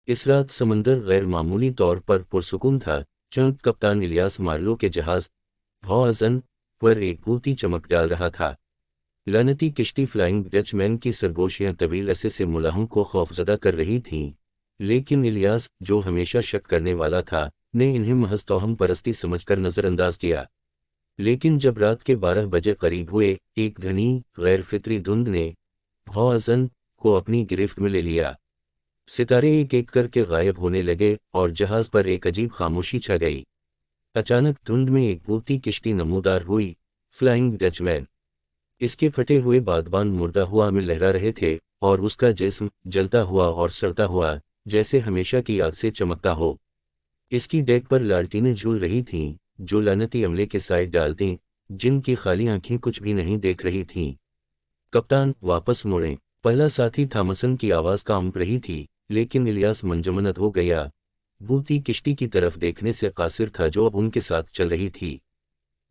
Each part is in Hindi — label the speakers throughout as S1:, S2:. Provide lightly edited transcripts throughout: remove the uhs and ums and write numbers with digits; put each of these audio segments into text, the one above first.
S1: इस रात समंदर गैर मामूली तौर पर पुरसुकून था। चंद कप्तान इलियास मार्लो के जहाज हॉअज़न पर एक भूती चमक डाल रहा था। लानती किश्ती फ्लाइंग डचमैन की सरगोशियां तवील अरसे से मुलाहों को खौफजदा कर रही थीं, लेकिन इलियास, जो हमेशा शक करने वाला था, ने इन्हें महज तौहम परस्ती समझकर नज़रअंदाज किया। लेकिन जब रात के 12 बजे करीब हुए, एक घनी गैर फितरी धुंध ने हॉअज़न को अपनी गिरफ्त में ले लिया। सितारे एक एक करके गायब होने लगे और जहाज पर एक अजीब खामोशी छा गई। अचानक धुंध में एक भूती किश्ती नमूदार हुई, फ्लाइंग डचमैन। इसके फटे हुए बादबान मुर्दा हुआ में लहरा रहे थे और उसका जिस्म जलता हुआ और सड़ता हुआ, जैसे हमेशा की आग से चमकता हो। इसकी डेक पर लालटेनें झूल रही थीं, जो लानती अमले के साइड डालतीं, जिनकी खाली आंखें कुछ भी नहीं देख रही थीं। कप्तान, वापस मुड़ें। पहला साथी थॉमसन की आवाज़ कांप रही थी, लेकिन इलियास मंजमनद हो गया। भूती किश्ती की तरफ देखने से कासिर था जो अब उनके साथ चल रही थी।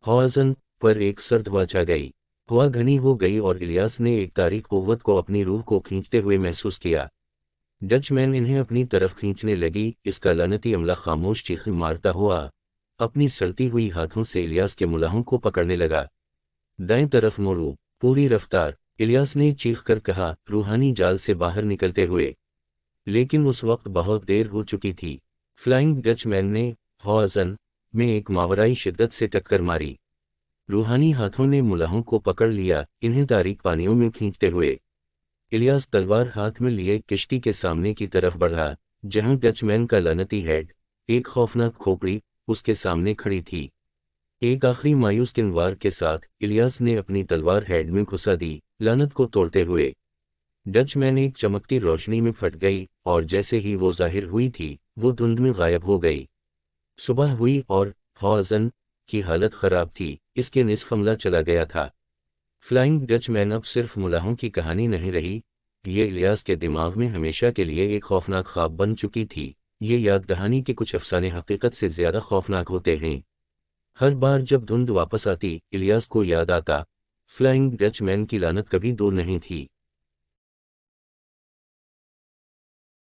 S1: हॉअज़न पर एक सर्द हवा छा गई। हवा घनी हो गई और इलियास ने एक तारीक कुव्वत को अपनी रूह को खींचते हुए महसूस किया। डचमैन इन्हें अपनी तरफ खींचने लगी। इसका लानती अमला खामोश चीखें मारता हुआ अपनी सड़ती हुई हाथों से इलियास के मुलाहों को पकड़ने लगा। दाएं तरफ मोड़ो, पूरी रफ्तार, इलियास ने चीख कर कहा, रूहानी जाल से बाहर निकलते हुए। लेकिन उस वक्त बहुत देर हो चुकी थी। फ्लाइंग डचमैन ने हॉअज़न में एक मावराई शिद्दत से टक्कर मारी। रूहानी हाथों ने मुलाहों को पकड़ लिया, इन्हें तारीक पानियों में खींचते हुए। इलियास तलवार हाथ में लिए किश्ती के सामने की तरफ बढ़ा, जहां डचमैन का लानती हेड, एक खौफनाक खोपड़ी, उसके सामने खड़ी थी। एक आखिरी मायूस किनवार के साथ इलियास ने अपनी तलवार हेड में घुसा दी, लानत को तोड़ते हुए। डचमैन एक चमकती रोशनी में फट गई और जैसे ही वो जाहिर हुई थी, वो धुंध में गायब हो गई। सुबह हुई और हॉअज़न की हालत खराब थी, इसके निस्फ अमला चला गया था। फ्लाइंग डचमैन अब सिर्फ मुलाहों की कहानी नहीं रही, ये इलियास के दिमाग में हमेशा के लिए एक खौफनाक ख्वाब बन चुकी थी। ये याद दहानी के कुछ अफसाने हकीकत से ज़्यादा खौफनाक होते हैं। हर बार जब धुंध वापस आती, इलियास को याद आता, फ्लाइंग डचमैन की लानत कभी दूर नहीं थी।